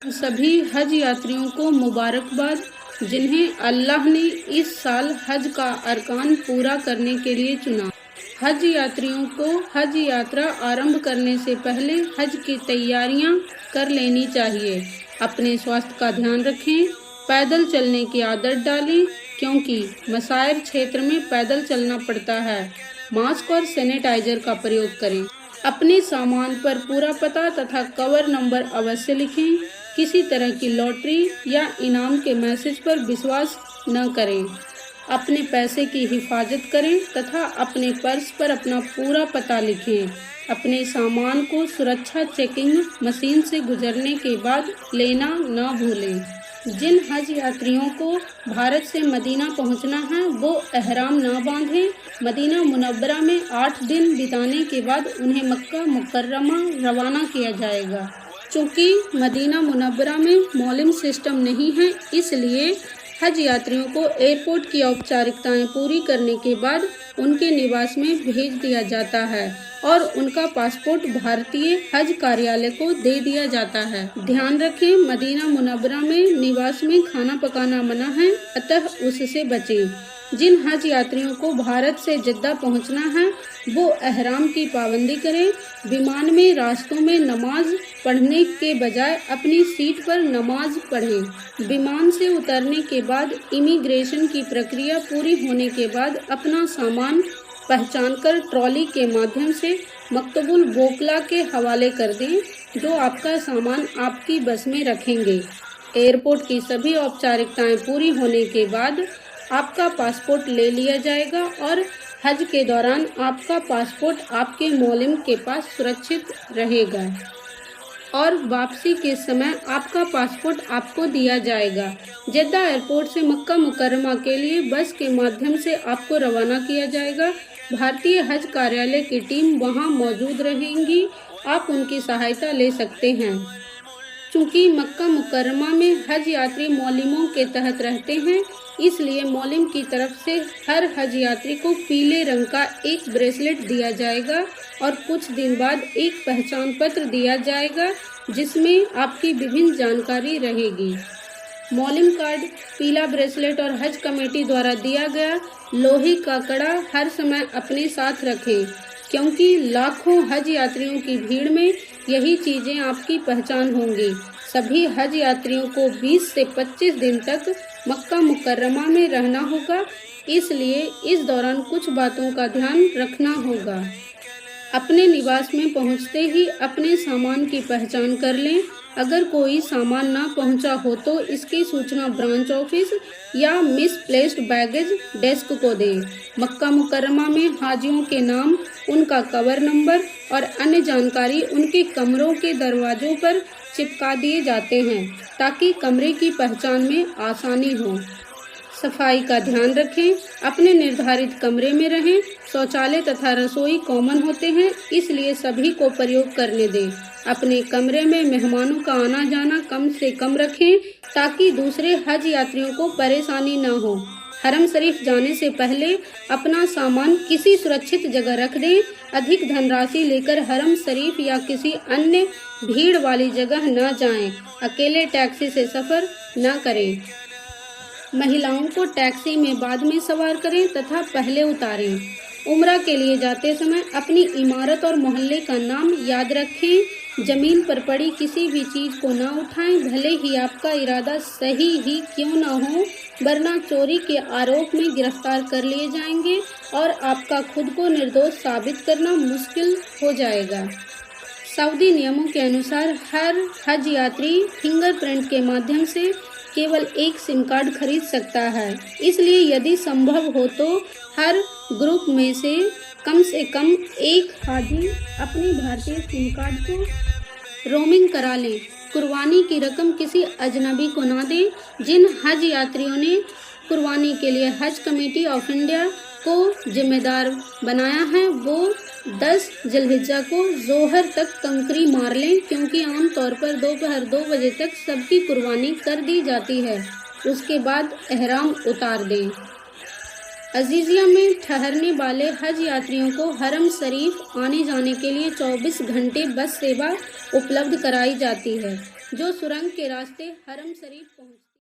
सभी हज यात्रियों को मुबारकबाद, जिन्हें अल्लाह ने इस साल हज का अरकान पूरा करने के लिए चुना। हज यात्रियों को हज यात्रा आरंभ करने से पहले हज की तैयारियां कर लेनी चाहिए। अपने स्वास्थ्य का ध्यान रखें, पैदल चलने की आदत डालें क्योंकि मसायर क्षेत्र में पैदल चलना पड़ता है। मास्क और सैनिटाइजर का प्रयोग करें। अपने सामान पर पूरा पता तथा कवर नंबर अवश्य लिखें। किसी तरह की लॉटरी या इनाम के मैसेज पर विश्वास न करें। अपने पैसे की हिफाजत करें तथा अपने पर्स पर अपना पूरा पता लिखें। अपने सामान को सुरक्षा चेकिंग मशीन से गुजरने के बाद लेना न भूलें। जिन हज यात्रियों को भारत से मदीना पहुंचना है वो एहराम न बांधें। मदीना मुनव्वरा में 8 दिन बिताने के बाद उन्हें मक्का मुकर्रमा रवाना किया जाएगा। चूँकि मदीना मुनव्वरा में मौलिम सिस्टम नहीं है, इसलिए हज यात्रियों को एयरपोर्ट की औपचारिकताएं पूरी करने के बाद उनके निवास में भेज दिया जाता है और उनका पासपोर्ट भारतीय हज कार्यालय को दे दिया जाता है। ध्यान रखें, मदीना मुनव्वरा में निवास में खाना पकाना मना है, अतः उससे बचें। जिन हज यात्रियों को भारत से जद्दा पहुंचना है वो एहराम की पाबंदी करें। विमान में रास्तों में नमाज पढ़ने के बजाय अपनी सीट पर नमाज पढ़ें। विमान से उतरने के बाद इमिग्रेशन की प्रक्रिया पूरी होने के बाद अपना सामान पहचानकर ट्रॉली के माध्यम से मकतबुल बोकला के हवाले कर दें, जो आपका सामान आपकी बस में रखेंगे। एयरपोर्ट की सभी औपचारिकताएं पूरी होने के बाद आपका पासपोर्ट ले लिया जाएगा और हज के दौरान आपका पासपोर्ट आपके मौलिम के पास सुरक्षित रहेगा और वापसी के समय आपका पासपोर्ट आपको दिया जाएगा। जद्दा एयरपोर्ट से मक्का मुकर्रमा के लिए बस के माध्यम से आपको रवाना किया जाएगा। भारतीय हज कार्यालय की टीम वहां मौजूद रहेंगी, आप उनकी सहायता ले सकते हैं। चूँकि मक्का मुकर्रमा में हज यात्री मौलिमों के तहत रहते हैं, इसलिए मौलिम की तरफ से हर हज यात्री को पीले रंग का एक ब्रेसलेट दिया जाएगा और कुछ दिन बाद एक पहचान पत्र दिया जाएगा जिसमें आपकी विभिन्न जानकारी रहेगी। मौलिम कार्ड, पीला ब्रेसलेट और हज कमेटी द्वारा दिया गया लोहे का कड़ा हर समय अपने साथ रखें क्योंकि लाखों हज यात्रियों की भीड़ में यही चीज़ें आपकी पहचान होंगी। सभी हज यात्रियों को 20 से 25 दिन तक मक्का मुकर्रमा में रहना होगा, इसलिए इस दौरान कुछ बातों का ध्यान रखना होगा। अपने निवास में पहुंचते ही अपने सामान की पहचान कर लें। अगर कोई सामान ना पहुंचा हो तो इसकी सूचना ब्रांच ऑफिस या मिसप्लेस्ड बैगेज डेस्क को दें। मक्का मुकर्रमा में हाजियों के नाम, उनका कवर नंबर और अन्य जानकारी उनके कमरों के दरवाजों पर चिपका दिए जाते हैं ताकि कमरे की पहचान में आसानी हो। सफाई का ध्यान रखें, अपने निर्धारित कमरे में रहें। शौचालय तथा रसोई कॉमन होते हैं, इसलिए सभी को प्रयोग करने दें। अपने कमरे में मेहमानों का आना जाना कम से कम रखें ताकि दूसरे हज यात्रियों को परेशानी न हो। हरम शरीफ जाने से पहले अपना सामान किसी सुरक्षित जगह रख दें। अधिक धनराशि लेकर हरम शरीफ या किसी अन्य भीड़ वाली जगह न जाएं। अकेले टैक्सी से सफ़र न करें। महिलाओं को टैक्सी में बाद में सवार करें तथा पहले उतारें। उम्रा के लिए जाते समय अपनी इमारत और मोहल्ले का नाम याद रखें। जमीन पर पड़ी किसी भी चीज़ को न उठाएं, भले ही आपका इरादा सही ही क्यों न हो, वरना चोरी के आरोप में गिरफ्तार कर लिए जाएंगे और आपका खुद को निर्दोष साबित करना मुश्किल हो जाएगा। सऊदी नियमों के अनुसार हर हज यात्री फिंगरप्रिंट के माध्यम से केवल एक सिम कार्ड खरीद सकता है, इसलिए यदि संभव हो तो हर ग्रुप में से कम एक हाजी अपने भारतीय सिम कार्ड को रोमिंग करा लें। कुर्बानी की रकम किसी अजनबी को ना दें। जिन हज यात्रियों ने कुर्बानी के लिए हज कमेटी ऑफ इंडिया को जिम्मेदार बनाया है वो 10 जिलहिज्जा को जोहर तक कंकरी मार लें क्योंकि आमतौर पर दोपहर 2 बजे तक सबकी कुर्बानी कर दी जाती है। उसके बाद एहराम उतार दें। अजीजिया में ठहरने वाले हज यात्रियों को हरम शरीफ आने जाने के लिए 24 घंटे बस सेवा उपलब्ध कराई जाती है। जो सुरंग के रास्ते हरम शरीफ पहुंचती